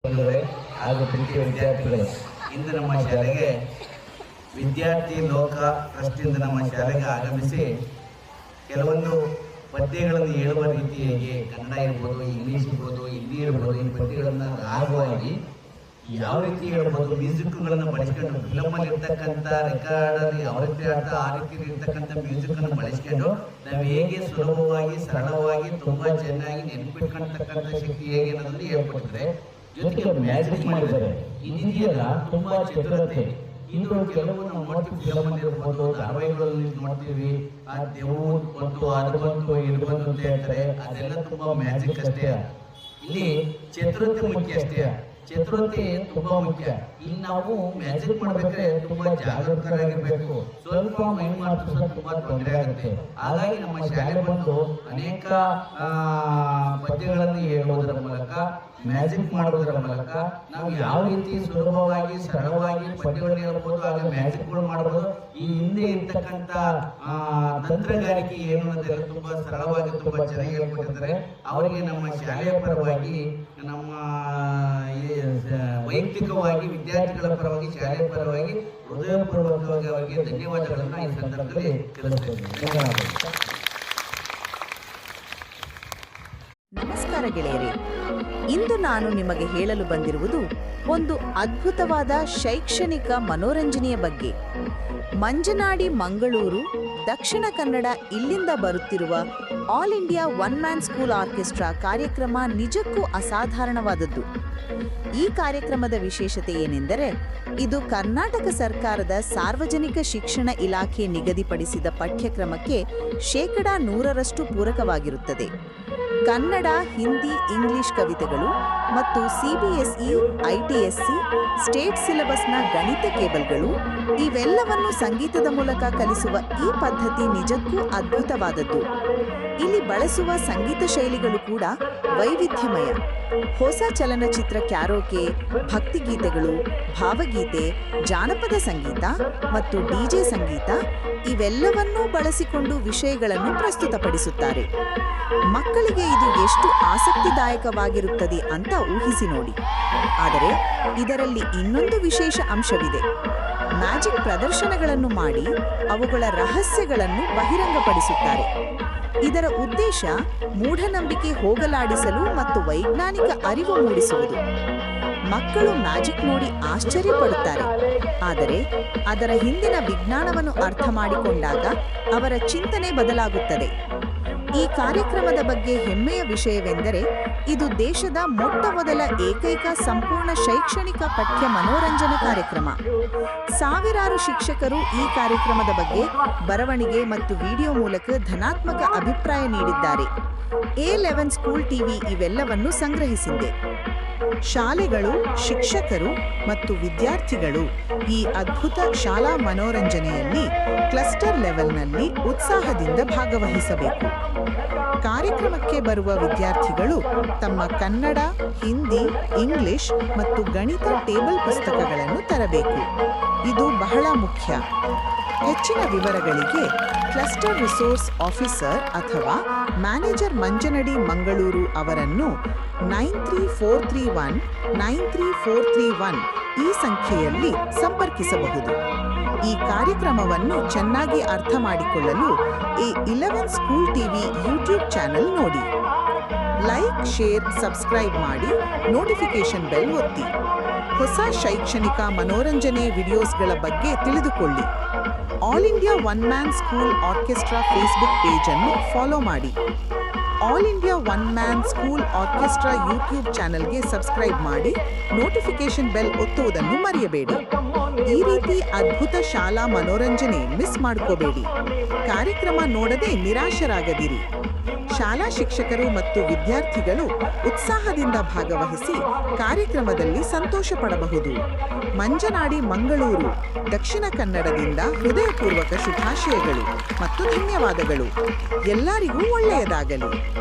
ಹಾಗೂ ಪ್ರೀತಿಯ ವಿದ್ಯಾರ್ಥಿಗಳು, ಇಂದು ನಮ್ಮ ಶಾಲೆಗೆ ವಿದ್ಯಾರ್ಥಿ ಲೋಕ ಟ್ರಸ್ಟಿಂದ ನಮ್ಮ ಶಾಲೆಗೆ ಆಗಮಿಸಿ ಕೆಲವೊಂದು ಪದ್ಯಗಳನ್ನು ಹೇಳುವ ರೀತಿಯಾಗಿ ಕನ್ನಡ ಇರ್ಬೋದು, ಇಂಗ್ಲೀಷ್ ಇರ್ಬೋದು, ಹಿಂದಿ ಇರ್ಬೋದು, ಈ ಪದ್ಯಗಳನ್ನು ರಾಗವಾಗಿ ಯಾವ ರೀತಿ ಹೇಳ್ಬೋದು, ಮ್ಯೂಸಿಕ್ಗಳನ್ನು ಬಳಸ್ಕೊಂಡು ಫಿಲಮಲ್ಲಿ ಇರ್ತಕ್ಕಂಥ ರೆಕಾರ್ಡಲ್ಲಿ ಯಾವ ರೀತಿ ಆಡ್ತಾ ಆ ರೀತಿ ಇರ್ತಕ್ಕಂಥ ಮ್ಯೂಸಿಕನ್ನು ಬಳಸ್ಕೊಂಡು ನಾವು ಹೇಗೆ ಸುಲಭವಾಗಿ ಸರಳವಾಗಿ ತುಂಬ ಚೆನ್ನಾಗಿ ನೆನಪಿಟ್ಕೊಳ್ತಕ್ಕಂಥ ಶಕ್ತಿ ಹೇಗೆ ಅನ್ನೋದನ್ನು ಹೇಳ್ಕೊಟ್ಟಿದ್ದಾರೆ. ಜೊತೆಗೆ ಮ್ಯಾಜಿಕ್ ಮಾಡಿದ್ದಾರೆ. ಇದೆಯಲ್ಲ ತುಂಬ ಚತುರತೆ. ಇದು ಕೆಲವು ನಾವು ನೋಡ್ತೀವಿ, ಫಿಲಮಲ್ಲಿ ಇರ್ಬೋದು, ಧಾರಾವಾಹಿಗಳಲ್ಲಿ ನೋಡ್ತೀವಿ, ಆ ದೇವು ಬಂತು ಅದು ಬಂತು ಇದು ಬಂತು ಅಂತ ಹೇಳ್ತಾರೆ. ಅದೆಲ್ಲ ತುಂಬಾ ಮ್ಯಾಜಿಕ್ ಅಷ್ಟೇ. ಇಲ್ಲಿ ಚತುರತೆ ಮುಖ್ಯ ಅಷ್ಟೇ. ಚತುರತೆ ತುಂಬಾ ಮುಖ್ಯ. ಇಲ್ಲಿ ನಾವು ಮ್ಯಾಜಿಕ್ ಮಾಡ್ಬೇಕಾದ್ರೆ ತುಂಬಾ ಜಾಗರೂಕರಾಗಿರ್ಬೇಕು. ಸ್ವಲ್ಪ ಮೈಂಡ್ ಮಾಡ್ತಾರೆ ತುಂಬಾ ತೊಂದರೆ ಆಗುತ್ತೆ. ಹಾಗಾಗಿ ನಮ್ಮ ಶಾಲೆ ಬಂದು ಅನೇಕ ಪದ್ಯಗಳನ್ನು ಹೇಳುವುದರ ಮೂಲಕ, ಮ್ಯಾಜಿಕ್ ಮಾಡುವುದರ ಮೂಲಕ ನಾವು ಯಾವ ರೀತಿ ಸುಲಭವಾಗಿ ಸರಳವಾಗಿ ಪದ್ಯಗಳನ್ನು ಹೇಳ್ಬೋದು, ಆಗ ಮ್ಯಾಜಿಕ್ಗಳು ಮಾಡ್ಬೋದು. ಈ ಹಿಂದೆ ಇರ್ತಕ್ಕಂಥ ತಂತ್ರಗಾರಿಕೆ ಏನು ಅನ್ನೋದೆಲ್ಲ ತುಂಬಾ ಸರಳವಾಗಿ ತುಂಬಾ ಚೆನ್ನಾಗಿ ಹೇಳ್ಕೊಟ್ಟಿದ್ದಾರೆ. ಅವರಿಗೆ ನಮ್ಮ ಶಾಲೆಯ ಪರವಾಗಿ, ನಮ್ಮ ವೈಯಕ್ತಿಕವಾಗಿ ವಿದ್ಯಾರ್ಥಿಗಳ ಪರವಾಗಿ, ಶಾಲೆಯ ಪರವಾಗಿ ಹೃದಯಪೂರ್ವಕವಾಗಿ ಅವರಿಗೆ ಧನ್ಯವಾದಗಳನ್ನು ಈ ಸಂದರ್ಭದಲ್ಲಿ ತಿಳಿಸುತ್ತೇನೆ. ನಮಸ್ಕಾರ ಗೆಳೆಯರೇ, ಇಂದು ನಾನು ನಿಮಗೆ ಹೇಳಲು ಬಂದಿರುವುದು ಒಂದು ಅದ್ಭುತವಾದ ಶೈಕ್ಷಣಿಕ ಮನೋರಂಜನೆಯ ಬಗ್ಗೆ. ಮಂಜನಾಡಿ ಮಂಗಳೂರು, ದಕ್ಷಿಣ ಕನ್ನಡ ಇಲ್ಲಿಂದ ಬರುತ್ತಿರುವ all India one man school orchestra ಕಾರ್ಯಕ್ರಮ ನಿಜಕ್ಕೂ ಅಸಾಧಾರಣವಾದದ್ದು. ಈ ಕಾರ್ಯಕ್ರಮದ ವಿಶೇಷತೆ ಏನೆಂದರೆ, ಇದು ಕರ್ನಾಟಕ ಸರ್ಕಾರದ ಸಾರ್ವಜನಿಕ ಶಿಕ್ಷಣ ಇಲಾಖೆ ನಿಗದಿಪಡಿಸಿದ ಪಠ್ಯಕ್ರಮಕ್ಕೆ 100% ಪೂರಕವಾಗಿರುತ್ತದೆ. ಕನ್ನಡ, ಹಿಂದಿ, ಇಂಗ್ಲಿಷ್ ಕವಿತೆಗಳು ಮತ್ತು CBSE, ITSC, ಸ್ಟೇಟ್ ಸಿಲೆಬಸ್ನ ಗಣಿತ ಕೇಬಲ್ಗಳು ಇವೆಲ್ಲವನ್ನು ಸಂಗೀತದ ಮೂಲಕ ಕಲಿಸುವ ಈ ಪದ್ಧತಿ ನಿಜಕ್ಕೂ ಅದ್ಭುತವಾದದ್ದು. ಇಲ್ಲಿ ಬಳಸುವ ಸಂಗೀತ ಶೈಲಿಗಳು ಕೂಡ ವೈವಿಧ್ಯಮಯ. ಹೊಸ ಚಲನಚಿತ್ರ ಕ್ಯಾರೋಕೆ, ಭಕ್ತಿಗೀತೆಗಳು, ಭಾವಗೀತೆ, ಜಾನಪದ ಸಂಗೀತ ಮತ್ತು DJ ಸಂಗೀತ ಇವೆಲ್ಲವನ್ನೂ ಬಳಸಿಕೊಂಡು ವಿಷಯಗಳನ್ನು ಪ್ರಸ್ತುತಪಡಿಸುತ್ತಾರೆ. ಮಕ್ಕಳಿಗೆ ಇದು ಎಷ್ಟು ಆಸಕ್ತಿದಾಯಕವಾಗಿರುತ್ತದೆ ಅಂತ ಊಹಿಸಿ ನೋಡಿ. ಆದರೆ ಇದರಲ್ಲಿ ಇನ್ನೊಂದು ವಿಶೇಷ ಅಂಶವಿದೆ. ಮ್ಯಾಜಿಕ್ ಪ್ರದರ್ಶನಗಳನ್ನು ಮಾಡಿ ಅವುಗಳ ರಹಸ್ಯಗಳನ್ನು ಬಹಿರಂಗಪಡಿಸುತ್ತಾರೆ. ಇದರ ಉದ್ದೇಶ ಮೂಢನಂಬಿಕೆ ಹೋಗಲಾಡಿಸಲು ಮತ್ತು ವೈಜ್ಞಾನಿಕ ಅರಿವು ಮೂಡಿಸುವುದು. ಮಕ್ಕಳು ಮ್ಯಾಜಿಕ್ ನೋಡಿ ಆಶ್ಚರ್ಯಪಡುತ್ತಾರೆ, ಆದರೆ ಅದರ ಹಿಂದಿನ ವಿಜ್ಞಾನವನ್ನು ಅರ್ಥ ಮಾಡಿಕೊಂಡಾಗ ಅವರ ಚಿಂತನೆ ಬದಲಾಗುತ್ತದೆ. ಈ ಕಾರ್ಯಕ್ರಮದ ಬಗ್ಗೆ ಹೆಮ್ಮೆಯ ವಿಷಯವೆಂದರೆ, ಇದು ದೇಶದ ಮೊಟ್ಟಮೊದಲ ಏಕೈಕ ಸಂಪೂರ್ಣ ಶೈಕ್ಷಣಿಕ ಪಠ್ಯ ಮನೋರಂಜನಾ ಕಾರ್ಯಕ್ರಮ. ಸಾವಿರಾರು ಶಿಕ್ಷಕರು ಈ ಕಾರ್ಯಕ್ರಮದ ಬಗ್ಗೆ ಬರವಣಿಗೆ ಮತ್ತು ವಿಡಿಯೋ ಮೂಲಕ ಧನಾತ್ಮಕ ಅಭಿಪ್ರಾಯ ನೀಡಿದ್ದಾರೆ. A11 ಸ್ಕೂಲ್ ಟಿವಿ ಇವೆಲ್ಲವನ್ನು ಸಂಗ್ರಹಿಸಿದೆ. ಶಾಲೆಗಳು, ಶಿಕ್ಷಕರು ಮತ್ತು ವಿದ್ಯಾರ್ಥಿಗಳು ಈ ಅದ್ಭುತ ಶಾಲಾ ಮನೋರಂಜನೆಯಲ್ಲಿ ಕ್ಲಸ್ಟರ್ ಲೆವೆಲ್ನಲ್ಲಿ ಉತ್ಸಾಹದಿಂದ ಭಾಗವಹಿಸಬೇಕು. ಕಾರ್ಯಕ್ರಮಕ್ಕೆ ಬರುವ ವಿದ್ಯಾರ್ಥಿಗಳು ತಮ್ಮ ಕನ್ನಡ, ಹಿಂದಿ, ಇಂಗ್ಲಿಷ್ ಮತ್ತು ಗಣಿತ ಟೇಬಲ್ ಪುಸ್ತಕಗಳನ್ನು ತರಬೇಕು. ಇದು ಬಹಳ ಮುಖ್ಯ. ಹೆಚ್ಚಿನ ವಿವರಗಳಿಗೆ ಕ್ಲಸ್ಟರ್ ರಿಸೋರ್ಸ್ ಆಫೀಸರ್ ಅಥವಾ ಮ್ಯಾನೇಜರ್ ಮಂಜನಡಿ ಮಂಗಳೂರು ಅವರನ್ನು 9343193431 ಈ ಸಂಖ್ಯೆಯಲ್ಲಿ ಸಂಪರ್ಕಿಸಬಹುದು. ಈ ಕಾರ್ಯಕ್ರಮವನ್ನು ಚೆನ್ನಾಗಿ ಅರ್ಥ ಮಾಡಿಕೊಳ್ಳಲು A11 school TV YouTube channel ನೋಡಿ. ಲೈಕ್, ಶೇರ್, ಸಬ್ಸ್ಕ್ರೈಬ್ ಮಾಡಿ, ನೋಟಿಫಿಕೇಶನ್ ಬೆಲ್ ಒತ್ತಿ. ಹೊಸ ಶೈಕ್ಷಣಿಕ ಮನೋರಂಜನೆ ವಿಡಿಯೋಸ್ಗಳ ಬಗ್ಗೆ ತಿಳಿದುಕೊಳ್ಳಿ. All India one man school orchestra Facebook page ಅನ್ನು ಫಾಲೋ ಮಾಡಿ. All India one man school orchestra YouTube ಚಾನೆಲ್ಗೆ ಸಬ್ಸ್ಕ್ರೈಬ್ ಮಾಡಿ, ನೋಟಿಫಿಕೇಶನ್ ಬೆಲ್ ಒತ್ತುವುದನ್ನು ಮರೆಯಬೇಡಿ. ಈ ರೀತಿ ಅದ್ಭುತ ಶಾಲಾ ಮನೋರಂಜನೆ ಮಿಸ್ ಮಾಡ್ಕೋಬೇಡಿ. ಕಾರ್ಯಕ್ರಮ ನೋಡದೆ ನಿರಾಶರಾಗದಿರಿ. ಶಾಲಾ ಶಿಕ್ಷಕರು ಮತ್ತು ವಿದ್ಯಾರ್ಥಿಗಳು ಉತ್ಸಾಹದಿಂದ ಭಾಗವಹಿಸಿ ಕಾರ್ಯಕ್ರಮದಲ್ಲಿ ಸಂತೋಷ ಪಡಬಹುದು. ಮಂಜನಾಡಿ ಮಂಗಳೂರು, ದಕ್ಷಿಣ ಕನ್ನಡದಿಂದ ಹೃದಯಪೂರ್ವಕ ಶುಭಾಶಯಗಳು ಮತ್ತು ಧನ್ಯವಾದಗಳು. ಎಲ್ಲರಿಗೂ ಒಳ್ಳೆಯದಾಗಲಿ.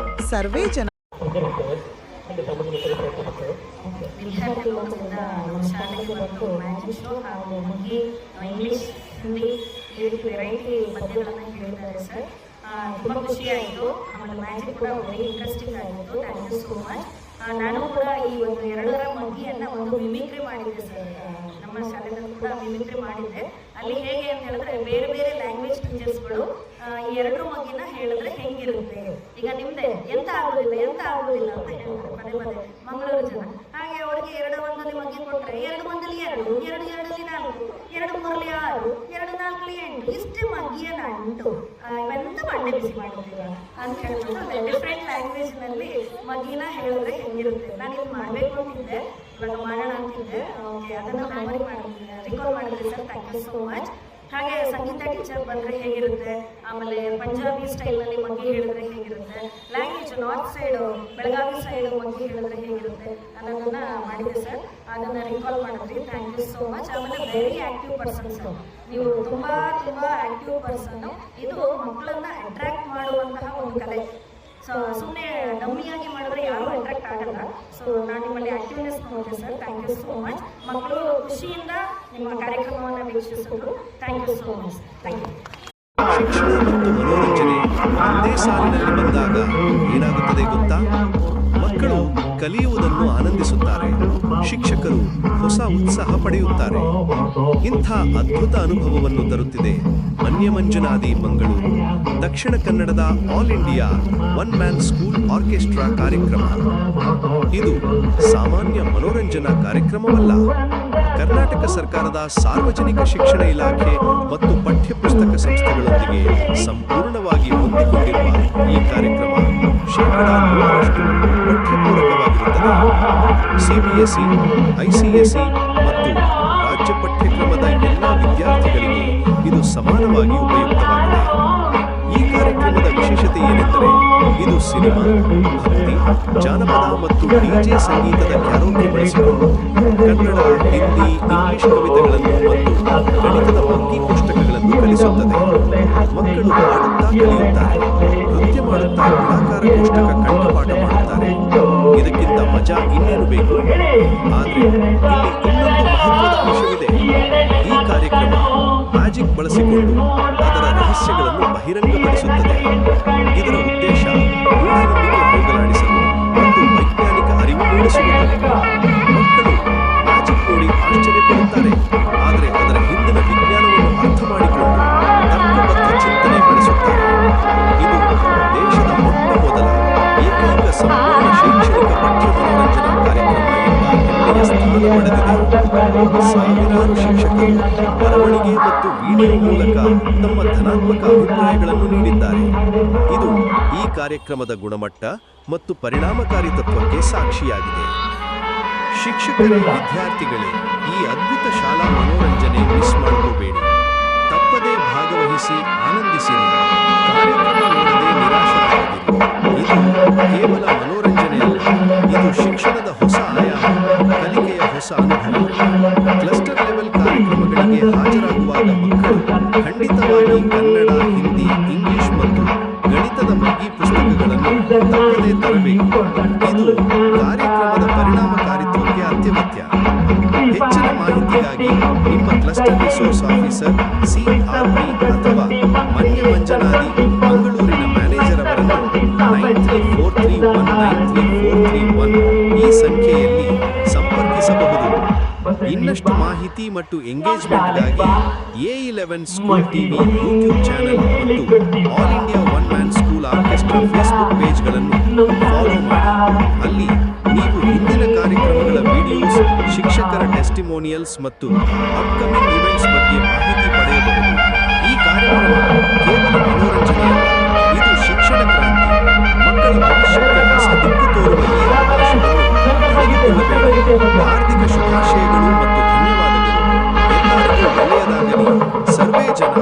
ಸರ್ವೇ ಜನ. ವಿದ್ಯಾರ್ಥಿಗಳಿಂದ ನಮ್ಮ ಶಾಲೆಗೆ ಬಂದು ಮ್ಯಾಜಿಕ್ ಶೋ ಹಾಗೂ ಹಿಂದಿ, ಇಂಗ್ಲಿಷ್, ಹಿಂದಿ ಈ ರೀತಿ ವೆರೈಟಿ ಪದ್ಯಗಳನ್ನು ಹೇಳಿದ್ದಾರೆ ಸರ್. ತುಂಬ ಖುಷಿಯಾಯಿತು. ಆಮೇಲೆ ಮ್ಯಾಜಿಕ್ ಕೂಡ ವೆರಿ ಇಂಟ್ರೆಸ್ಟಿಂಗ್ ಆಗಿತ್ತು. Thank you so much. ನಾನು ಕೂಡ ಈ ಒಂದು 2ರ ಮಗ್ಗಿಯನ್ನು ಒಂದು ಮಿಮಿಕ್ರಿ ಮಾಡಿದ್ದೆ ಸರ್, ನಮ್ಮ ಶಾಲೆಗಳು ಕೂಡ ಮಿಮಿಕ್ರಿ ಮಾಡಿದ್ದೆ. ಅಲ್ಲಿ ಹೇಗೆ ಅಂತ ಹೇಳಿದ್ರೆ ಬೇರೆ ಬೇರೆ ಲ್ಯಾಂಗ್ವೇಜ್ ಟೀಚರ್ಸ್ಗಳು ಈ ಎರಡು ಮಗಿನ ಹೇಳಿದ್ರೆ ಹೆಂಗಿರುತ್ತೆ, ಈಗ ನಿಮ್ದೆ ಎಂತ ಆಗೋದಿಲ್ಲ ಅಂತ ಹೇಳ್ತಾರೆ ಪದೇ ಪದೇ ಮಂಗಳೂರು ಜನ. ಹಾಗೆ ಅವ್ರಿಗೆ 2 ಮಗಿ ಕೊಟ್ಟರೆ 2 ಮಂದಿಲಿ 2, 2 2ರಲ್ಲಿ 4, 2 3ರಲ್ಲಿ 6, 2 4ರಲ್ಲಿ 8, ಇಷ್ಟೇ ಮಗಿಯ ನಂಟು ಇವೆಂತ ಮಂಡೆ ಬಿಸಿ ಮಾಡಿದ್ದೀರ ಅಂತ ಹೇಳ್ಬಿಟ್ಟು ಡಿಫ್ರೆಂಟ್ ಲ್ಯಾಂಗ್ವೇಜ್ನಲ್ಲಿ ಮಗಿನ ಹೇಳಿದ್ರೆ ಹೆಂಗಿರುತ್ತೆ. ನಾನು ಇದು ಮಾಡಬೇಕು ಅಂತಿದ್ದೆ, ಇವಾಗ ಮಾಡೋಣ ಅಂತಿದ್ದೆ. ಓಕೆ, ಅದನ್ನು ರಿಕಾಲ್ ಮಾಡಿದ್ರಿ sir, thank you so much. ಹಾಗೆ ಸಂಗೀತ ಟೀಚರ್ ಬಂದರೆ ಹೇಗಿರುತ್ತೆ, ಆಮೇಲೆ ಪಂಜಾಬಿ ಸ್ಟೈಲ್ನಲ್ಲಿ ಮಗ್ಗಿ ಹೇಳಿದ್ರೆ ಹೇಗಿರುತ್ತೆ, language north side Belagavi side ಮಗ್ಗಿ ಹೇಳಿದ್ರೆ ಹೇಗಿರುತ್ತೆ ಅನ್ನೋದನ್ನ ಮಾಡಿದೆ ಸರ್. ಅದನ್ನು ರಿಕಾಲ್ ಮಾಡಿದ್ರಿ, ಥ್ಯಾಂಕ್ ಯು ಸೋ ಮಚ್. ಆಮೇಲೆ ವೆರಿ ಆ್ಯಕ್ಟಿವ್ ಪರ್ಸನ್ಸ್ ನೀವು, ತುಂಬ ಆ್ಯಕ್ಟಿವ್ ಪರ್ಸನ್ನು. ಇದು ಮಕ್ಕಳನ್ನ ಅಟ್ರಾಕ್ಟ್ ಮಾಡುವಂತಹ ಒಂದು ಕಲೆ. ಸೊ ಸುಮ್ಮನೆ ಡಮ್ಮಿಯಾಗಿ ಮಾಡಿದ್ರೆ ಯಾರೂ ಅಟ್ರಾಕ್ಟ್ ಆಗಲ್ಲ. ಸೊ ನಾನು ನಿಮ್ಮಲ್ಲಿ ಆಕ್ಟಿವ್ನೆಸ್ ನೋಡಿದೆ sir, thank you so much. ಮಕ್ಕಳು ಖುಷಿಯಿಂದ ನಿಮ್ಮ ಕಾರ್ಯಕ್ರಮವನ್ನು ವೀಕ್ಷಿಸಿದ್ರು, thank you so much. Thank you. ಶಿಕ್ಷಣ ಮತ್ತು ಮನೋರಂಜನೆ ಒಂದೇ ಸಾಲಿನಲ್ಲಿ ಬಂದಾಗ ಏನಾಗುತ್ತದೆ ಗೊತ್ತಾ? ಮಕ್ಕಳು ಕಲಿಯುವುದನ್ನು ಆನಂದಿಸುತ್ತಾರೆ, ಶಿಕ್ಷಕರು ಹೊಸ ಉತ್ಸಾಹ ಪಡೆಯುತ್ತಾರೆ. ಇಂಥ ಅದ್ಭುತ ಅನುಭವವನ್ನು ತರುತ್ತಿದೆ ಮನ್ಯಮಂಜುನಾದಿ ಮಂಗಳೂರು, ದಕ್ಷಿಣ ಕನ್ನಡದ all India one man school orchestra ಕಾರ್ಯಕ್ರಮ. ಇದು ಸಾಮಾನ್ಯ ಮನೋರಂಜನಾ ಕಾರ್ಯಕ್ರಮವಲ್ಲ. ಕರ್ನಾಟಕ ಸರ್ಕಾರದ ಸಾರ್ವಜನಿಕ ಶಿಕ್ಷಣ ಇಲಾಖೆ ಮತ್ತು ಪಠ್ಯಪುಸ್ತಕ ಸಂಸ್ಥೆಗಳೊಂದಿಗೆ ಸಂಪೂರ್ಣವಾಗಿ ಹೊಂದಿಕೊಂಡಿರುವ ಈ ಕಾರ್ಯಕ್ರಮ 100% ಪಠ್ಯಪೂರಕವಾಗಿರುತ್ತದೆ. ಸಿಬಿಎಸ್ಇ, ಐಸಿಎಸ್ಇ ಮತ್ತು ರಾಜ್ಯ ಪಠ್ಯಕ್ರಮದ ಎಲ್ಲ ವಿದ್ಯಾರ್ಥಿಗಳಿಗೆ ಇದು ಸಮಾನವಾಗಿ ಉಪಯುಕ್ತವಾಗಿದೆ. ಈ ಕಾರ್ಯಕ್ರಮದ ವಿಶೇಷತೆ ಏನೆಂದರೆ ಇದು ಸಿನಿಮಾ, ಭಕ್ತಿ, ಜಾನಪದ ಮತ್ತು ಡಿಜೆ ಸಂಗೀತದ ಕ್ಯಾರೋಕೆ ಬಳಸಿಕೊಂಡು ಕನ್ನಡ, ಹಿಂದಿ, ಇಂಗ್ಲಿಷ್ ಕವಿತೆಗಳನ್ನು ಮತ್ತು ಗಣಿತದ ಮಗ್ಗಿ ಪುಸ್ತಕಗಳನ್ನು ಕಲಿಸುತ್ತದೆ. ಮಕ್ಕಳು ಹಾಡುತ್ತಾ ಕಲಿಯುತ್ತಾರೆ, ನೃತ್ಯ ಮಾಡುತ್ತಾ ಗುಣಾಕಾರ ಕೋಷ್ಟಕ ಕಂಠಪಾಠ ಮಾಡುತ್ತಾರೆ. ಇದಕ್ಕಿಂತ ಮಜಾ ಇನ್ನೇನು ಬೇಕು? ಆದರೆ ಇಲ್ಲಿ ಇನ್ನೊಂದು ಮಹತ್ವದ ಅಂಶವಿದೆ. ಈ ಕಾರ್ಯಕ್ರಮ ಮ್ಯಾಜಿಕ್ ಬಳಸಿಕೊಂಡು ಅದರ ರಹಸ್ಯಗಳನ್ನು ಬಹಿರಂಗಪಡಿಸುತ್ತದೆ. ಇದರ ಉದ್ದೇಶ ಮೂಢನಂಬಿಕೆ ಹೋಗಲಾಡಿಸಲು ಮತ್ತು ವೈಜ್ಞಾನಿಕ ಅರಿವು ಮೂಡಿಸುವುದು. ಮಕ್ಕಳು ಮ್ಯಾಜಿಕ್ ನೋಡಿ ಆಶ್ಚರ್ಯಪಡುತ್ತಾರೆ, ಆದರೆ ಅದರ ಹಿಂದಿನ ವಿಜ್ಞಾನವನ್ನು ಅರ್ಥ ಮಾಡಿಕೊಂಡು ತರ್ಕಬದ್ಧ ಚಿಂತನೆ ಬೆಳೆಸುತ್ತಾರೆ. ಇದು ದೇಶದ ಮೊದಲ ಏಕೈಕ ಸಂಪೂರ್ಣ ಶೈಕ್ಷಣಿಕ ಪಠ್ಯ ಮನೋರಂಜನಾ ಕಾರ್ಯಕ್ರಮ ಎಂಬ ಹೆಮ್ಮೆಯ ಸ್ಥಾನ ಪಡೆದಿದೆ. ಸಾವಿರಾರು ಶಿಕ್ಷಕರು ಬರವಣಿಗೆ ಮತ್ತು ವಿಡಿಯೋ ಮೂಲಕ ತಮ್ಮ ಧನಾತ್ಮಕ ಅಭಿಪ್ರಾಯಗಳನ್ನು ನೀಡಿದ್ದಾರೆ. ಇದು ಈ ಕಾರ್ಯಕ್ರಮದ ಗುಣಮಟ್ಟ ಮತ್ತು ಪರಿಣಾಮಕಾರಿ ತತ್ವಕ್ಕೆ ಸಾಕ್ಷಿಯಾಗಿದೆ. ಶಿಕ್ಷಕರೇ, ವಿದ್ಯಾರ್ಥಿಗಳೇ, ಈ ಅದ್ಭುತ ಶಾಲಾ ಮನೋರಂಜನೆ ಮಿಸ್ ಮಾಡಿಕೋಬೇಡಿ. ತಪ್ಪದೇ ಭಾಗವಹಿಸಿ ಆನಂದಿಸಿರಿ. ಕಾರ್ಯಕ್ರಮ ನೋಡದೆ ನಿರಾಶರಾಗದಿರಿ. ಇದು ಕೇವಲ ಮನೋರಂಜನೆಯಲ್ಲ, ಇದು ಶಿಕ್ಷಣದ ಹೊಸ ಆಯಾಮ, ಕಲಿಕೆಯ ಹೊಸ ಅನುಭವ. ಕ್ಲಸ್ಟರ್ ಲೆವೆಲ್ ಕಾರ್ಯಕ್ರಮಗಳಿಗೆ ಹಾಜರಾಗುವಾಗ ಮಕ್ಕಳು ಖಂಡಿತವಾಗಿ ಕನ್ನಡ, ಹಿಂದಿ, ಇಂಗ್ಲಿಷ್ ಮತ್ತು ಗಣಿತದ ಮಗ್ಗಿ ಪುಸ್ತಕಗಳನ್ನು ತಪ್ಪದೇ ತರಬೇಕು. ಇದು ಕಾರ್ಯಕ್ರಮದ ಪರಿಣಾಮಕಾರಿತ್ವಕ್ಕೆ ಅತ್ಯಗತ್ಯ. ಹೆಚ್ಚಿನ ಮಾಹಿತಿಗಾಗಿ ನಿಮ್ಮ ಕ್ಲಸ್ಟರ್ ರಿಸೋರ್ಸ್ ಆಫೀಸರ್, CRP ಅಥವಾ ಮನ್ಯಮಂಜನಾದಿ ಮಂಗಳೂರಿನ ಮ್ಯಾನೇಜರ್ ಅವರನ್ನು 9343193431 ಈ ಸಂಖ್ಯೆಯಲ್ಲಿ ಸಂಪರ್ಕಿಸಬಹುದು. ಇನ್ನಷ್ಟು ಮಾಹಿತಿ ಮತ್ತು ಎಂಗೇಜ್ಮೆಂಟ್ಗಾಗಿ A11 school TV YouTube channel ಮತ್ತು all India one man school orchestra Facebook ಪೇಜ್ಗಳನ್ನು ಫಾಲೋ ಮಾಡಿ. ಅಲ್ಲಿ ನೀವು ಹಿಂದಿನ ಕಾರ್ಯಕ್ರಮಗಳ ವಿಡಿಯೋಸ್, ಶಿಕ್ಷಕರ ಟೆಸ್ಟಿಮೋನಿಯಲ್ಸ್ ಮತ್ತು ಅಪ್ಕಮಿಂಗ್ ಇವೆಂಟ್ಸ್ ಬಗ್ಗೆ ಮಾಹಿತಿ ಪಡೆಯಬಹುದು. ಈ ಕಾರ್ಯಕ್ರಮ ಕೇವಲ ಮನೋರಂಜನೆಯಲ್ಲ, ಇದು ಶಿಕ್ಷಣ ಕ್ರಾಂತಿ. ಮಕ್ಕಳ ಭವಿಷ್ಯಕ್ಕೆ ಹೊಸ ದಿಕ್ಕು ತೋರುವ ಈ ಅವಕಾಶವನ್ನು ತೆಗೆದುಕೊಳ್ಳಬೇಕು. ಹಾರ್ದಿಕ ಶುಭಾಶಯಗಳು ಮತ್ತು ಧನ್ಯವಾದಗಳು. ಎಲ್ಲರಿಗೂ ಒಳ್ಳೆಯದಾಗಲಿ. ಸರ್ವೇ ಜನಾಃ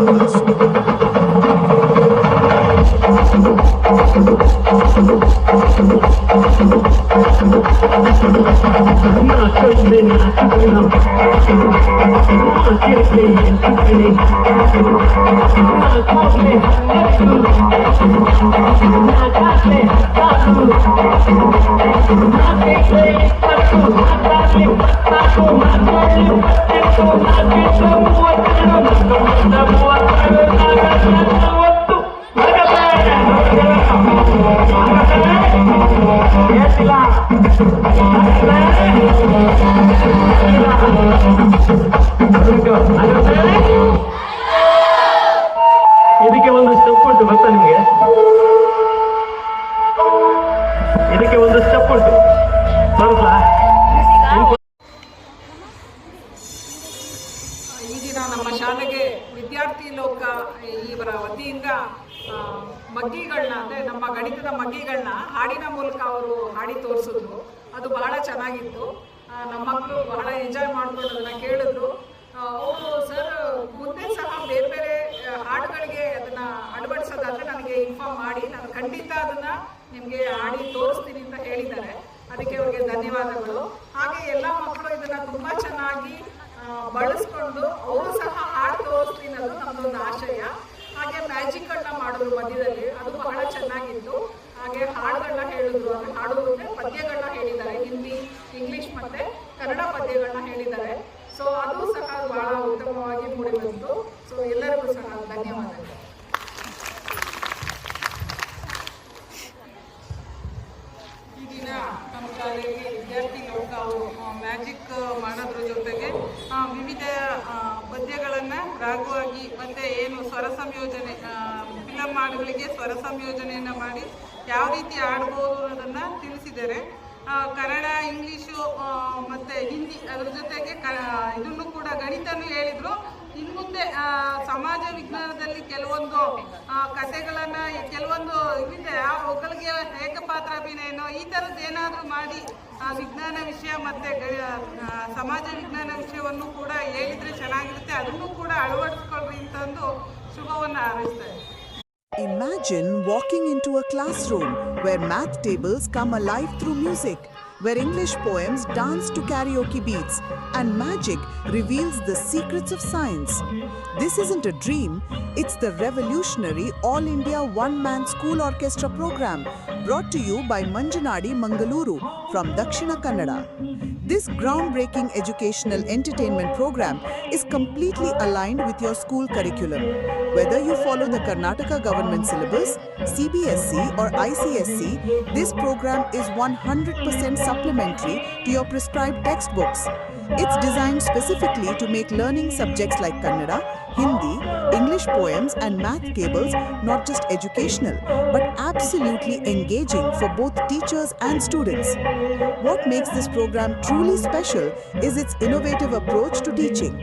Yes, ಇದಕ್ಕೆ ಒಂದು ಸ್ಟೆಪ್ ಉಂಟು ಗೊತ್ತಾ ನಿಮಗೆ? ಇದಕ್ಕೆ ಒಂದು ಸ್ಟೆಪ್ ಉಂಟು ತೋರಿಸ್ಲಾ? ಈ ದಿನ ನಮ್ಮ ಶಾಲೆಗೆ ವಿದ್ಯಾರ್ಥಿ ಲೋಕ ಇವರ ವತಿಯಿಂದ ಮಗ್ಗಿಗಳನ್ನ ಅಂದರೆ ನಮ್ಮ ಗಣಿತದ ಮಗ್ಗಿಗಳನ್ನ ಹಾಡಿನ ಮೂಲಕ ಅವರು ಹಾಡಿ ತೋರಿಸಿದ್ರು. ಅದು ಬಹಳ ಚೆನ್ನಾಗಿತ್ತು. ನಮ್ಮ ಮಕ್ಕಳು ಬಹಳ ಎಂಜಾಯ್ ಮಾಡ್ಕೊಂಡು ಅದನ್ನು ಕೇಳಿದ್ರು. ಅವರು ಸರ್ ಮುಂದೆ ಸಹ ಬೇರೆ ಬೇರೆ ಹಾಡುಗಳಿಗೆ ಅದನ್ನು ಅಳವಡಿಸೋದಾದರೆ ನನಗೆ ಇನ್ಫಾರ್ಮ್ ಮಾಡಿ, ನಾನು ಖಂಡಿತ ಅದನ್ನು ನಿಮಗೆ ಹಾಡಿ ತೋರಿಸ್ತೀನಿ ಅಂತ ಹೇಳಿದ್ದಾರೆ. ಅದಕ್ಕೆ ಅವರಿಗೆ ಧನ್ಯವಾದಗಳು. ಹಾಗೆ ಎಲ್ಲ ಮಕ್ಕಳು ಇದನ್ನು ತುಂಬ ಚೆನ್ನಾಗಿ ಬಳಸ್ಕೊಂಡು ಅವರು ಸಹ ಹಾಡು ತೋರಿಸ್ತೀನಿ ಅನ್ನೋದು ನಮ್ಮದೊಂದು ಆಶಯ. ಹಾಗೆ ಮ್ಯಾಜಿಕ್ಗಳನ್ನ ಮಾಡಿದ್ರು ಮಧ್ಯದಲ್ಲಿ, ಅದು ಬಹಳ ಚೆನ್ನಾಗಿತ್ತು. ಹಾಗೆ ಹಾಡುಗಳನ್ನ ಹೇಳಿದ್ರು, ಅಂದರೆ ಹಾಡು ಅಂದರೆ ಪದ್ಯಗಳನ್ನ ಹೇಳಿದ್ದಾರೆ, ಹಿಂದಿ, ಇಂಗ್ಲೀಷ್ ಮತ್ತು ಕನ್ನಡ ಪದ್ಯಗಳನ್ನ ಹೇಳಿದ್ದಾರೆ. ಸೊ ಅದು ಸಹ ಬಹಳ ಉತ್ತಮವಾಗಿ ಮೂಡಿಬಂತು. ಸೊ ಎಲ್ಲರಿಗೂ ಸಹ ಧನ್ಯವಾದಗಳು. ಈ ದಿನ ನಮ್ಮ ಶಾಲೆಯಲ್ಲಿ ವಿದ್ಯಾರ್ಥಿ ಲೋಕ ಅವರು ಮ್ಯಾಜಿಕ್ ಮಾಡೋದ್ರ ಜೊತೆಗೆ ವಿವಿಧ ಪದ್ಯಗಳನ್ನು ರಾಗವಾಗಿ ಮತ್ತು ಏನು ಸ್ವರ ಸಂಯೋಜನೆ, ಫಿಲಮ್ ಹಾಡುಗಳಿಗೆ ಸ್ವರ ಸಂಯೋಜನೆಯನ್ನು ಮಾಡಿ ಯಾವ ರೀತಿ ಆಡ್ಬೋದು ಅನ್ನೋದನ್ನು ತಿಳಿಸಿದ್ದಾರೆ. ಕನ್ನಡ, ಇಂಗ್ಲೀಷು ಮತ್ತು ಹಿಂದಿ, ಅದ್ರ ಜೊತೆಗೆ ಇದನ್ನು ಕೂಡ ಗಣಿತನೂ ಹೇಳಿದರು. ಇನ್ನು ಮುಂದೆ ಸಮಾಜ ವಿಜ್ಞಾನದಲ್ಲಿ ಕೆಲವೊಂದು ಕಥೆಗಳನ್ನು, ಕೆಲವೊಂದು ಇವಿದೆ, ಒಕ್ಕಲಿಗೆ ಏಕಪಾತ್ರಾಭಿನಯನೋ ಈ ಥರದ್ದು ಏನಾದರೂ ಮಾಡಿ ವಿಜ್ಞಾನ ವಿಷಯ ಮತ್ತು ಸಮಾಜ ವಿಜ್ಞಾನ ವಿಷಯವನ್ನು ಕೂಡ ಹೇಳಿದರೆ ಚೆನ್ನಾಗಿರುತ್ತೆ. ಅದನ್ನು ಕೂಡ ಅಳವಡಿಸ್ಕೊಳ್ರಿ ಅಂತಂದು ಶುಭವನ್ನು ಹಾರೈಸ್ತಾರೆ. Imagine walking into a classroom where math tables come alive through music, where English poems dance to karaoke beats, and magic reveals the secrets of science. This isn't a dream, it's the revolutionary All India One-Man School Orchestra program brought to you by Manjanadi Mangaluru from Dakshina Kannada. This groundbreaking educational entertainment program is completely aligned with your school curriculum. Whether you follow the Karnataka government syllabus, CBSE or ICSE, this program is 100% supplementary to your prescribed textbooks. It's designed specifically to make learning subjects like Kannada, Hindi, English poems and math cables not just educational, but absolutely engaging for both teachers and students. What makes this program truly special is its innovative approach to teaching.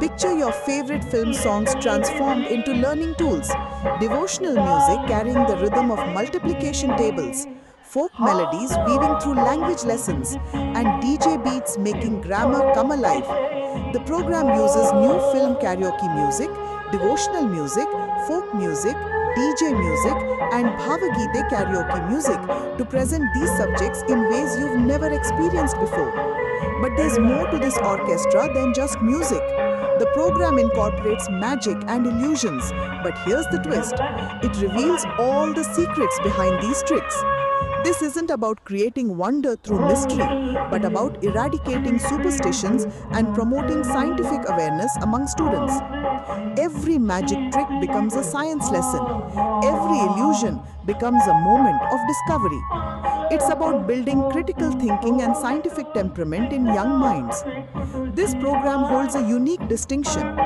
Picture your favorite film songs transformed into learning tools, devotional music carrying the rhythm of multiplication tables, folk melodies weaving through language lessons, and DJ beats making grammar come alive. The program uses new film karaoke music, devotional music, folk music, DJ music, and Bhavagite karaoke music to present these subjects in ways you've never experienced before. But there's more to this orchestra than just music. The program incorporates magic and illusions, but here's the twist. It reveals all the secrets behind these tricks. This isn't about creating wonder through mystery, but about eradicating superstitions and promoting scientific awareness among students. Every magic trick becomes a science lesson. Every illusion becomes a moment of discovery. It's about building critical thinking and scientific temperament in young minds. This program holds a unique distinction.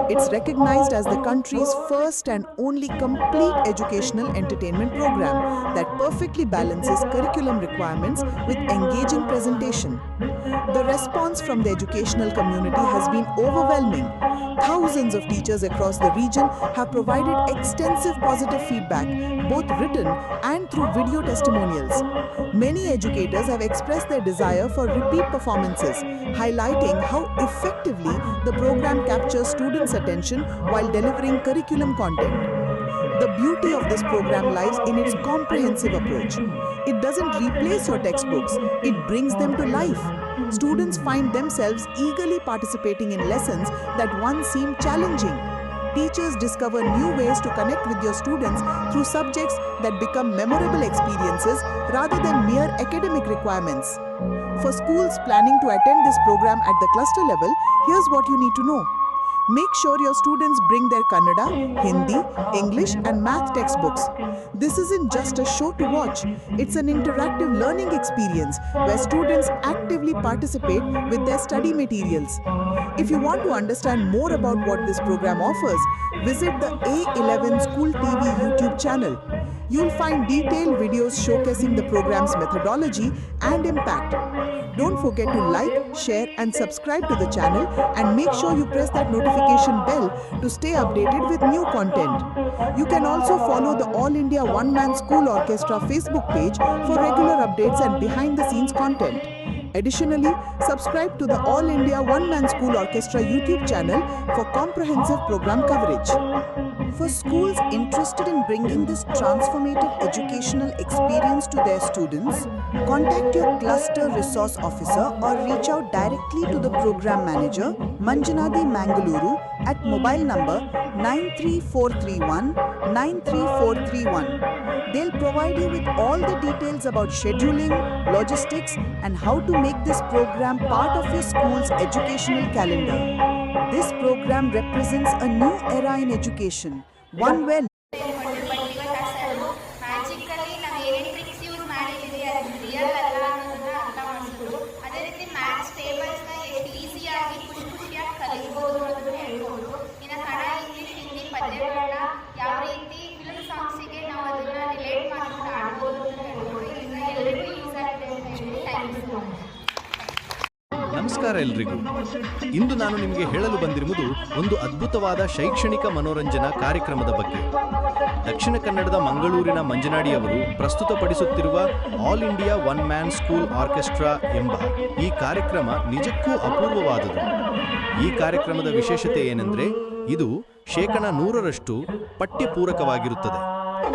It's recognized as the country's first and only complete educational entertainment program that perfectly balances curriculum requirements with engaging presentation. The response from the educational community has been overwhelming. Thousands of teachers across the region have provided extensive positive feedback, both written and through video testimonials. Many educators have expressed their desire for repeat performances, highlighting how effectively the program captures students' attention while delivering curriculum content. The beauty of this program lies in its comprehensive approach. It doesn't replace your textbooks, it brings them to life. Students find themselves eagerly participating in lessons that once seemed challenging. Teachers discover new ways to connect with your students through subjects that become memorable experiences rather than mere academic requirements. For schools planning to attend this program at the cluster level, here's what you need to know. Make sure your students bring their Kannada, Hindi, English and math textbooks. This isn't just a show to watch. It's an interactive learning experience where students actively participate with their study materials. If you want to understand more about what this program offers, visit the A11 School TV YouTube channel. You'll find detailed videos showcasing the program's methodology and impact. Don't forget to like, share and subscribe to the channel, and make sure you press that notification bell to stay updated with new content. You can also follow the All India One Man School Orchestra Facebook page for regular updates and behind the scenes content. Additionally, subscribe to the All India One Man School Orchestra YouTube channel for comprehensive program coverage. For schools interested in bringing this transformative educational experience to their students, contact your cluster resource officer or reach out directly to the program manager, Manjanadi Mangaluru, at mobile number 93431 93431. They'll provide you with all the details about scheduling, logistics, and how to make this program part of your school's educational calendar. This program represents a new era in education, one where ಮ್ಯಾಜಿಕಲ್ಲಿ ನಾವು ಏನೇನು tricks use ಮಾಡಿದ್ದೀವಿ ಅದು real ಅಲ್ಲ ಅನ್ನೋದನ್ನ ಅರ್ಥ ಮಾಡಿಸೋದು. ಅದೇ ರೀತಿ ಮ್ಯಾಥ್ಸ್ ಟೇಬಲ್ಸ್ನ ಎಷ್ಟು ಈಸಿಯಾಗಿ ಖುಷಿಯಾಗಿ ಕಲಿಬೋದು ಅನ್ನೋದನ್ನ ಹೇಳ್ಬೋದು. ಇನ್ನು ಕನ್ನಡ, ಇಂಗ್ಲೀಷ್, ಹಿಂದಿ ಪದ್ಯಗಳನ್ನ ಯಾವ ರೀತಿ ಫಿಲ್ಮ್ ಸಾಂಗ್ಸಿಗೆ ನಾವು ಅದನ್ನ ರಿಲೇಟ್ ಮಾಡ್ಕೊಂಡು ಆಡ್ಬೋದು ಅಂತ ಹೇಳ್ಬೋದು. ಇದನ್ನ ಎಲ್ಲರಿಗೂ ಯೂಸ್ ಆಗಿದೆ ಅಂತ ಹೇಳಿ ಥ್ಯಾಂಕ್ ಯು. ನಮಸ್ಕಾರ ಎಲ್ರಿಗೂ. ಇಂದು ನಾನು ನಿಮಗೆ ಹೇಳಲು ಬಂದಿರುವುದು ಒಂದು ಅದ್ಭುತವಾದ ಶೈಕ್ಷಣಿಕ ಮನೋರಂಜನಾ ಕಾರ್ಯಕ್ರಮದ ಬಗ್ಗೆ. ದಕ್ಷಿಣ ಕನ್ನಡದ ಮಂಗಳೂರಿನ ಮಂಜನಾಡಿ ಅವರು ಪ್ರಸ್ತುತಪಡಿಸುತ್ತಿರುವ all India one man school orchestra ಎಂಬ ಈ ಕಾರ್ಯಕ್ರಮ ನಿಜಕ್ಕೂ ಅಪೂರ್ವವಾದುದು. ಈ ಕಾರ್ಯಕ್ರಮದ ವಿಶೇಷತೆ ಏನೆಂದರೆ ಇದು 100% ಪಠ್ಯಪೂರಕವಾಗಿರುತ್ತದೆ.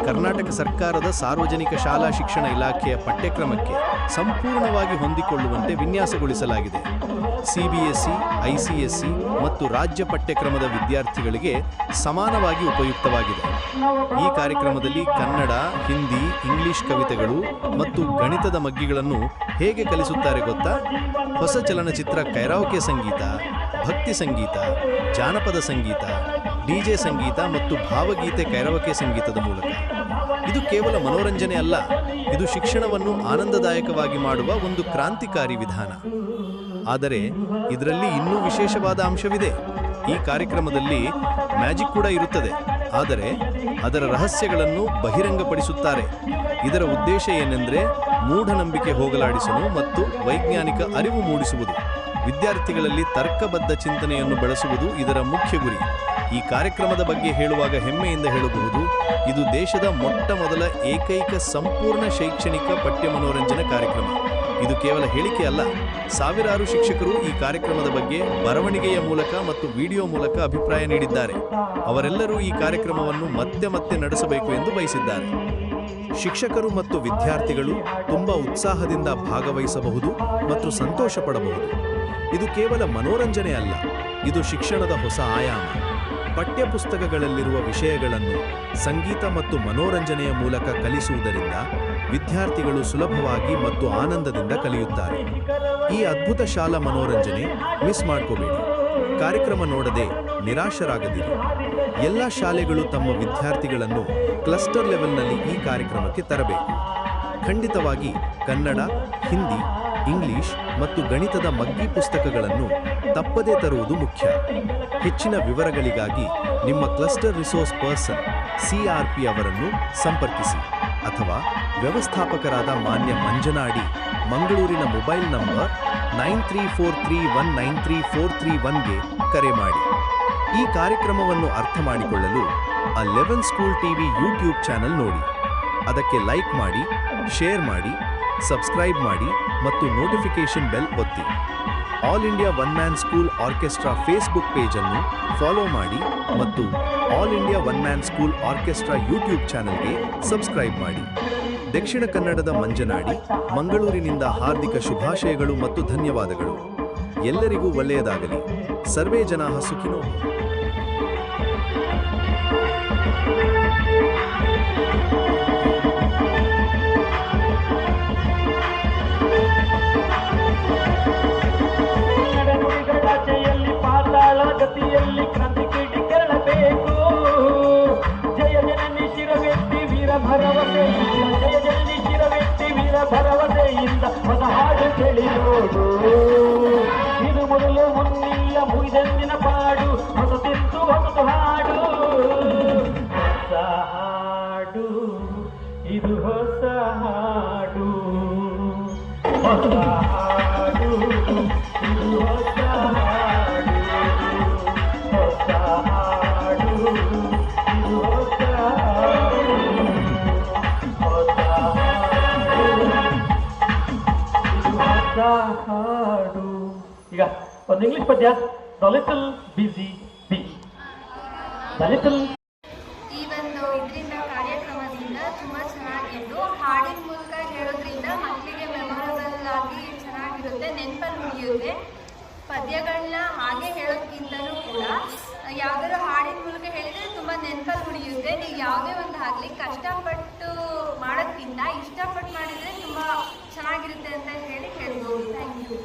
ಕರ್ನಾಟಕ ಸರ್ಕಾರದ ಸಾರ್ವಜನಿಕ ಶಾಲಾ ಶಿಕ್ಷಣ ಇಲಾಖೆಯ ಪಠ್ಯಕ್ರಮಕ್ಕೆ ಸಂಪೂರ್ಣವಾಗಿ ಹೊಂದಿಕೊಳ್ಳುವಂತೆ ವಿನ್ಯಾಸಗೊಳಿಸಲಾಗಿದೆ. CBSE, ICSE ಮತ್ತು ರಾಜ್ಯ ಪಠ್ಯಕ್ರಮದ ವಿದ್ಯಾರ್ಥಿಗಳಿಗೆ ಸಮಾನವಾಗಿ ಉಪಯುಕ್ತವಾಗಿದೆ. ಈ ಕಾರ್ಯಕ್ರಮದಲ್ಲಿ ಕನ್ನಡ, ಹಿಂದಿ, ಇಂಗ್ಲಿಷ್ ಕವಿತೆಗಳು ಮತ್ತು ಗಣಿತದ ಮಗ್ಗಿಗಳನ್ನು ಹೇಗೆ ಕಲಿಸುತ್ತಾರೆ ಗೊತ್ತಾ? ಹೊಸ ಚಲನಚಿತ್ರ ಕೈರಾವಕೆ ಸಂಗೀತ, ಭಕ್ತಿ ಸಂಗೀತ, ಜಾನಪದ ಸಂಗೀತ, DJ ಸಂಗೀತ ಮತ್ತು ಭಾವಗೀತೆ ಕೈರವಕೆ ಸಂಗೀತದ ಮೂಲಕ. ಇದು ಕೇವಲ ಮನೋರಂಜನೆ ಅಲ್ಲ, ಇದು ಶಿಕ್ಷಣವನ್ನು ಆನಂದದಾಯಕವಾಗಿ ಮಾಡುವ ಒಂದು ಕ್ರಾಂತಿಕಾರಿ ವಿಧಾನ. ಆದರೆ ಇದರಲ್ಲಿ ಇನ್ನೂ ವಿಶೇಷವಾದ ಅಂಶವಿದೆ. ಈ ಕಾರ್ಯಕ್ರಮದಲ್ಲಿ ಮ್ಯಾಜಿಕ್ ಕೂಡ ಇರುತ್ತದೆ, ಆದರೆ ಅದರ ರಹಸ್ಯಗಳನ್ನು ಬಹಿರಂಗಪಡಿಸುತ್ತಾರೆ. ಇದರ ಉದ್ದೇಶ ಏನೆಂದರೆ ಮೂಢನಂಬಿಕೆ ಹೋಗಲಾಡಿಸಲು ಮತ್ತು ವೈಜ್ಞಾನಿಕ ಅರಿವು ಮೂಡಿಸುವುದು. ವಿದ್ಯಾರ್ಥಿಗಳಲ್ಲಿ ತರ್ಕಬದ್ಧ ಚಿಂತನೆಯನ್ನು ಬೆಳೆಸುವುದು ಇದರ ಮುಖ್ಯ ಗುರಿ. ಈ ಕಾರ್ಯಕ್ರಮದ ಬಗ್ಗೆ ಹೇಳುವಾಗ ಹೆಮ್ಮೆಯಿಂದ ಹೇಳಬಹುದು, ಇದು ದೇಶದ ಮೊಟ್ಟಮೊದಲ ಏಕೈಕ ಸಂಪೂರ್ಣ ಶೈಕ್ಷಣಿಕ ಪಠ್ಯ ಮನೋರಂಜನಾ ಕಾರ್ಯಕ್ರಮ. ಇದು ಕೇವಲ ಹೇಳಿಕೆ ಅಲ್ಲ, ಸಾವಿರಾರು ಶಿಕ್ಷಕರು ಈ ಕಾರ್ಯಕ್ರಮದ ಬಗ್ಗೆ ಬರವಣಿಗೆಯ ಮೂಲಕ ಮತ್ತು ವಿಡಿಯೋ ಮೂಲಕ ಅಭಿಪ್ರಾಯ ನೀಡಿದ್ದಾರೆ. ಅವರೆಲ್ಲರೂ ಈ ಕಾರ್ಯಕ್ರಮವನ್ನು ಮತ್ತೆ ಮತ್ತೆ ನಡೆಸಬೇಕು ಎಂದು ಬಯಸಿದ್ದಾರೆ. ಶಿಕ್ಷಕರು ಮತ್ತು ವಿದ್ಯಾರ್ಥಿಗಳು ತುಂಬ ಉತ್ಸಾಹದಿಂದ ಭಾಗವಹಿಸಬಹುದು ಮತ್ತು ಸಂತೋಷ ಪಡಬಹುದು. ಇದು ಕೇವಲ ಮನೋರಂಜನೆ ಅಲ್ಲ, ಇದು ಶಿಕ್ಷಣದ ಹೊಸ ಆಯಾಮ. ಪಠ್ಯಪುಸ್ತಕಗಳಲ್ಲಿರುವ ವಿಷಯಗಳನ್ನು ಸಂಗೀತ ಮತ್ತು ಮನೋರಂಜನೆಯ ಮೂಲಕ ಕಲಿಸುವುದರಿಂದ ವಿದ್ಯಾರ್ಥಿಗಳು ಸುಲಭವಾಗಿ ಮತ್ತು ಆನಂದದಿಂದ ಕಲಿಯುತ್ತಾರೆ. ಈ ಅದ್ಭುತ ಶಾಲಾ ಮನೋರಂಜನೆ ಮಿಸ್ ಮಾಡ್ಕೋಬೇಡಿ. ಕಾರ್ಯಕ್ರಮ ನೋಡದೆ ನಿರಾಶರಾಗದಿರಿ. ಎಲ್ಲ ಶಾಲೆಗಳು ತಮ್ಮ ವಿದ್ಯಾರ್ಥಿಗಳನ್ನು ಕ್ಲಸ್ಟರ್ ಲೆವೆಲ್ನಲ್ಲಿ ಈ ಕಾರ್ಯಕ್ರಮಕ್ಕೆ ತರಬೇಕು. ಖಂಡಿತವಾಗಿ ಕನ್ನಡ, ಹಿಂದಿ, ಇಂಗ್ಲಿಷ್ ಮತ್ತು ಗಣಿತದ ಮಗ್ಗಿ ಪುಸ್ತಕಗಳನ್ನು ತಪ್ಪದೇ ತರುವುದು ಮುಖ್ಯ. ಹೆಚ್ಚಿನ ವಿವರಗಳಿಗಾಗಿ ನಿಮ್ಮ ಕ್ಲಸ್ಟರ್ ರಿಸೋರ್ಸ್ ಪರ್ಸನ್ CRP ಅವರನ್ನು ಸಂಪರ್ಕಿಸಿ ಅಥವಾ ವ್ಯವಸ್ಥಾಪಕರಾದ ಮಾನ್ಯ ಮಂಜನಾಡಿ ಮಂಗಳೂರಿನ ಮೊಬೈಲ್ ನಂಬರ್ 9343193431ಗೆ ಕರೆ ಮಾಡಿ. ಈ ಕಾರ್ಯಕ್ರಮವನ್ನು ಅರ್ಥ ಮಾಡಿಕೊಳ್ಳಲು 11 ಸ್ಕೂಲ್ TV ಯೂಟ್ಯೂಬ್ ಚಾನೆಲ್ ನೋಡಿ. ಅದಕ್ಕೆ ಲೈಕ್ ಮಾಡಿ, ಶೇರ್ ಮಾಡಿ, ಸಬ್ಸ್ಕ್ರೈಬ್ ಮಾಡಿ ಮತ್ತು ನೋಟಿಫಿಕೇಶನ್ ಬೆಲ್ ಒತ್ತಿ. All India one man school orchestra Facebook ಪೇಜನ್ನು ಫಾಲೋ ಮಾಡಿ ಮತ್ತು all India one man school orchestra YouTube ಚಾನೆಲ್ಗೆ ಸಬ್ಸ್ಕ್ರೈಬ್ ಮಾಡಿ. ದಕ್ಷಿಣ ಕನ್ನಡದ ಮಂಜನಾಡಿ ಮಂಗಳೂರಿನಿಂದ ಹಾರ್ದಿಕ ಶುಭಾಶಯಗಳು ಮತ್ತು ಧನ್ಯವಾದಗಳು. ಎಲ್ಲರಿಗೂ ಒಳ್ಳೆಯದಾಗಲಿ. ಸರ್ವೇ ಜನಾಃ ಸುಖಿನೋ. ಪಾತಾಳ ಗತಿಯಲ್ಲಿ ತಿಳಿಯೋದು. ಇದು ಮೊದಲು ಮುನ್ನಿಲ್ಲ ಮುಗಿದೆಂದಿನ ಪಾಡು, ಹೊಸತಿತ್ತು ಹೊಸತು ಹಾಡು. ಹೊಸ ಹಾಡು ಇದು ಹೊಸ ಹಾಡು, ಹೊಸ ಹಾಡು ಇದು ಹೊಸ ಹಾಡು, ಹೊಸ ಹಾಡು ಇದು ಹೊಸ ಹಾಡು, ಹೊಸ ಹಾಡು. ಈಗ ಒಂದು ಇಂಗ್ಲಿಷ್ ಪದ್ಯ, the little busy bee. The little ಈ ಒಂದು ಇದರಿಂದ ಕಾರ್ಯಕ್ರಮದಿಂದ ತುಂಬ ಚೆನ್ನಾಗಿದ್ದು, ಹಾಡಿನ ಮೂಲಕ ಹೇಳೋದ್ರಿಂದ ಮಕ್ಕಳಿಗೆ ಮೆಮೊರಬಲ್ ಆಗಿ ಚೆನ್ನಾಗಿರುತ್ತೆ, ನೆನಪಲ್ಲಿ ಉಳಿಯುತ್ತೆ. ಪದ್ಯಗಳನ್ನ ಹಾಗೆ ಹೇಳೋದ್ಕಿಂತಲೂ ಕೂಡ ಯಾವ್ದಾದ್ರು ಹಾಡಿನ ಮೂಲಕ ಹೇಳಿದರೆ ತುಂಬ ನೆನಪಲ್ಲಿ ಉಳಿಯುತ್ತೆ. ನೀವು ಯಾವುದೇ ಒಂದು ಆಗಲಿ ಕಷ್ಟಪಟ್ಟು ಮಾಡೋದ್ಕಿಂತ ಇಷ್ಟಪಟ್ಟು ಮಾಡಿದರೆ ತುಂಬ ಚೆನ್ನಾಗಿರುತ್ತೆ ಅಂತ ಹೇಳಿ ಹೇಳ್ಬೋದು. Thank you.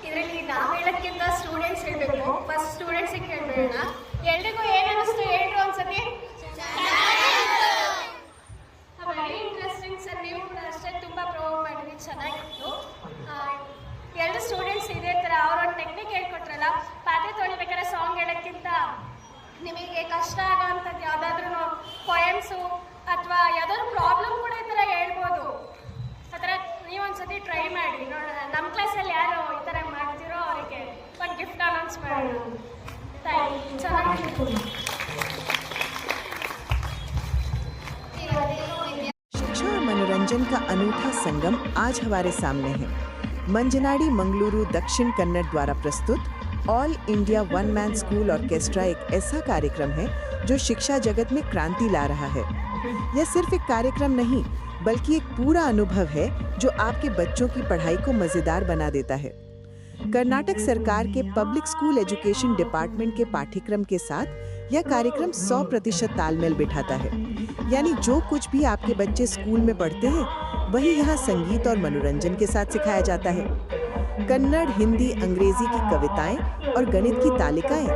ಇದರಲ್ಲಿ ನಾವು ಹೇಳೋಕ್ಕಿಂತ ಸ್ಟೂಡೆಂಟ್ಸ್ ಹೇಳಬೇಕು. ಫಸ್ಟ್ ಸ್ಟೂಡೆಂಟ್ಸಿಗೆ ಕೇಳಬೇಡ, ಎಲ್ರಿಗೂ ಏನಿಸ್ತು ಹೇಳ್ರು ಒಂದ್ಸತಿ. ವೆರಿ ಇಂಟ್ರೆಸ್ಟಿಂಗ್ ಸರ್, ನೀವು ಕೂಡ ಅಷ್ಟೇ ತುಂಬ ಪ್ರೊವೋಕ್ ಮಾಡಿದ್ವಿ, ಚೆನ್ನಾಗಿತ್ತು. ಎರಡು ಸ್ಟೂಡೆಂಟ್ಸ್ ಇದೇ ಥರ ಅವ್ರೊಂದು ಟೆಕ್ನಿಕ್ ಹೇಳ್ಕೊಟ್ರಲ್ಲ, ಪಾತ್ರೆ ತೊಳಿಬೇಕಾದ್ರೆ ಸಾಂಗ್ ಹೇಳೋಕ್ಕಿಂತ ನಿಮಗೆ ಕಷ್ಟ ಆಗೋವಂಥದ್ದು ಯಾವುದಾದ್ರೂ ಪೊಯಮ್ಸು ಅಥವಾ ಯಾವುದಾದ್ರು ಪ್ರಾಬ್ಲಮ್ ಕೂಡ ಈ ಥರ ಹೇಳ್ಬೋದು. ಆ ಥರ ನೀವೊಂದ್ಸತಿ ಟ್ರೈ ಮಾಡಿ ನೋಡೋಣ. ನಮ್ಮ ಕ್ಲಾಸಲ್ಲಿ ಯಾರು ಈ ಥರ ಮಾಡ್ತಿರೋ ಅವರಿಗೆ ಒಂದು ಗಿಫ್ಟ್ ಅನೌನ್ಸ್ ಮಾಡೋಣ. ಚೆನ್ನಾಗಿತ್ತು. शिक्षा और मनोरंजन का अनूठा संगम आज हमारे सामने है। मंजनाडी मंगलुरु दक्षिण कन्नड़ द्वारा प्रस्तुत all India one man school orchestra एक ऐसा कार्यक्रम है जो शिक्षा जगत में क्रांति ला रहा है। यह सिर्फ एक कार्यक्रम नहीं बल्कि एक पूरा अनुभव है जो आपके बच्चों की पढ़ाई को मजेदार बना देता है। कर्नाटक सरकार के पब्लिक स्कूल एजुकेशन डिपार्टमेंट के पाठ्यक्रम के साथ यह कार्यक्रम 100% तालमेल बिठाता है। यानी जो कुछ भी आपके बच्चे स्कूल में पढ़ते हैं वही यहाँ संगीत और मनोरंजन के साथ सिखाया जाता है। कन्नड़, हिंदी, अंग्रेजी की कविताएं और गणित की तालिकाएं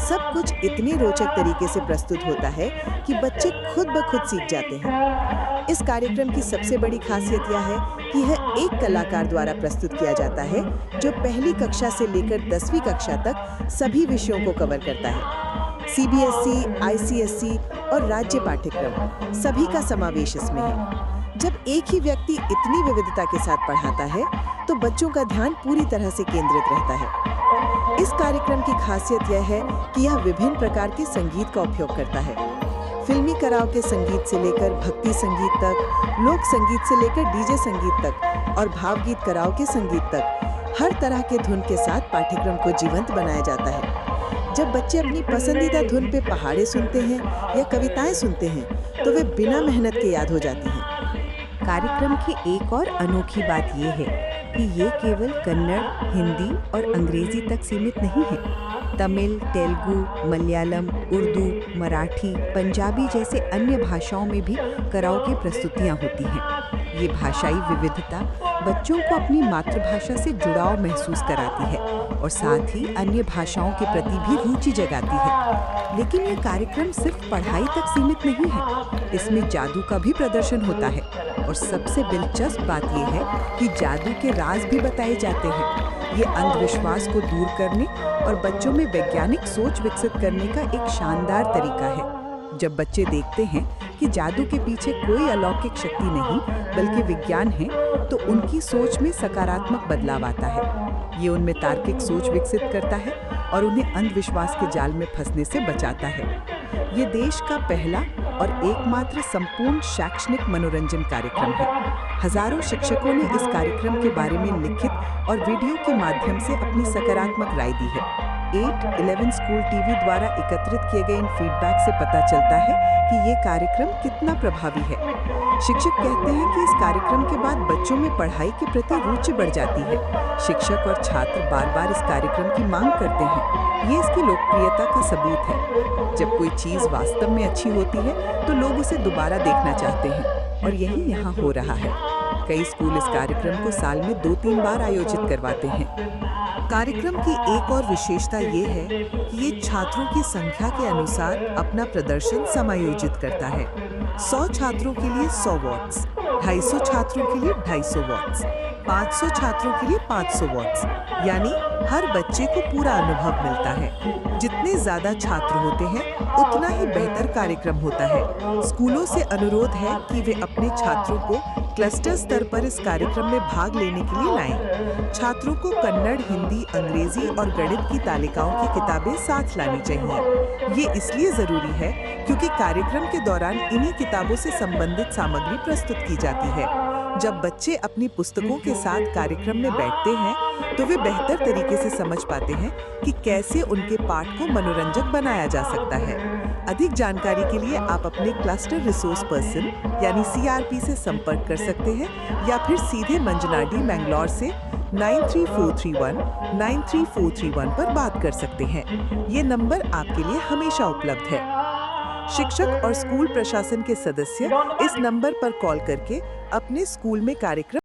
सब कुछ इतने रोचक तरीके से प्रस्तुत होता है कि बच्चे खुद ब खुद सीख जाते हैं। इस कार्यक्रम की सबसे बड़ी खासियत यह है कि यह एक कलाकार द्वारा प्रस्तुत किया जाता है जो पहली कक्षा से लेकर 10वीं कक्षा तक सभी विषयों को कवर करता है। CBSE, ICSE और राज्य पाठ्यक्रम सभी का समावेश इसमें है। जब एक ही व्यक्ति इतनी विविधता के साथ पढ़ाता है तो बच्चों का ध्यान पूरी तरह से केंद्रित रहता है। इस कार्यक्रम की खासियत यह है कि यह विभिन्न प्रकार के संगीत का उपयोग करता है। फिल्मी कराओके संगीत से लेकर भक्ति संगीत तक, लोक संगीत से लेकर डीजे संगीत तक और भावगीत कराओके संगीत तक हर तरह के धुन के साथ पाठ्यक्रम को जीवंत बनाया जाता है। जब बच्चे अपनी पसंदीदा धुन पे पहाड़े सुनते हैं या कविताएं सुनते हैं तो वे बिना मेहनत के याद हो जाती हैं। कार्यक्रम की एक और अनोखी बात ये है कि ये केवल कन्नड़, हिंदी और अंग्रेजी तक सीमित नहीं है। तमिल, तेलुगु, मलयालम, उर्दू, मराठी, पंजाबी जैसे अन्य भाषाओं में भी कराओके प्रस्तुतियाँ होती हैं। ये भाषाई विविधता बच्चों को अपनी मातृभाषा से जुड़ाव महसूस कराती है और साथ ही अन्य भाषाओं के प्रति भी रुचि जगाती है। लेकिन ये कार्यक्रम सिर्फ पढ़ाई तक सीमित नहीं है, इसमें जादू का भी प्रदर्शन होता है और सबसे दिलचस्प बात यह है कि जादू के राज भी बताए जाते हैं। ये अंधविश्वास को दूर करने और बच्चों में वैज्ञानिक सोच विकसित करने का एक शानदार तरीका है। जब बच्चे देखते हैं कि जादू के पीछे कोई अलौकिक शक्ति नहीं बल्कि विज्ञान है तो उनकी सोच में सकारात्मक बदलाव आता है। ये उनमें तार्किक सोच विकसित करता है और उन्हें अंधविश्वास के जाल में फंसने से बचाता है। ये देश का पहला और एकमात्र संपूर्ण शैक्षणिक मनोरंजन कार्यक्रम है। हजारों शिक्षकों ने इस कार्यक्रम के बारे में लिखित और वीडियो के माध्यम से अपनी सकारात्मक राय दी है। 8-11 स्कूल टीवी द्वारा एकत्रित किए गए इन फीडबैक से पता चलता है कि ये कार्यक्रम कितना प्रभावी है। शिक्षक कहते हैं कि इस कार्यक्रम के बाद बच्चों में पढ़ाई के प्रति रुचि बढ़ जाती है। शिक्षक और छात्र बार बार इस कार्यक्रम की मांग करते हैं। ये इसकी लोकप्रियता का सबूत है। जब कोई चीज़ वास्तव में अच्छी होती है तो लोग उसे दोबारा देखना चाहते हैं और यही यहाँ हो रहा है। कई स्कूल इस कार्यक्रम को साल में 2-3 बार आयोजित करवाते हैं। कार्यक्रम की एक और विशेषता ये है कि ये छात्रों की संख्या के अनुसार अपना प्रदर्शन समायोजित करता है। 100 छात्रों के लिए 100 वॉट्स, 250 छात्रों के लिए 250 वॉट्स, 500 छात्रों के लिए 500 वॉट्स, यानी हर बच्चे को पूरा अनुभव मिलता है। जितने ज्यादा छात्र होते हैं उतना ही बेहतर कार्यक्रम होता है। स्कूलों से अनुरोध है कि वे अपने छात्रों को क्लस्टर स्तर पर इस कार्यक्रम में भाग लेने के लिए लाएं। छात्रों को कन्नड़, हिंदी, अंग्रेजी और गणित की तालिकाओं की किताबें साथ लानी चाहिए। ये इसलिए जरूरी है क्योंकि कार्यक्रम के दौरान इन्हीं किताबों से संबंधित सामग्री प्रस्तुत की जाती है। जब बच्चे अपनी पुस्तकों के साथ कार्यक्रम में बैठते हैं तो वे बेहतर तरीके से समझ पाते हैं कि कैसे उनके पाठ को मनोरंजक बनाया जा सकता है। अधिक जानकारी के लिए आप अपने क्लस्टर रिसोर्स पर्सन यानी CRP से संपर्क कर सकते हैं या फिर सीधे मंजनाडी, मैंगलोर से 93431 93431 पर बात कर सकते हैं। ये नंबर आपके लिए हमेशा उपलब्ध है। शिक्षक और स्कूल प्रशासन के सदस्य इस नंबर पर कॉल करके अपने स्कूल में कार्यक्रम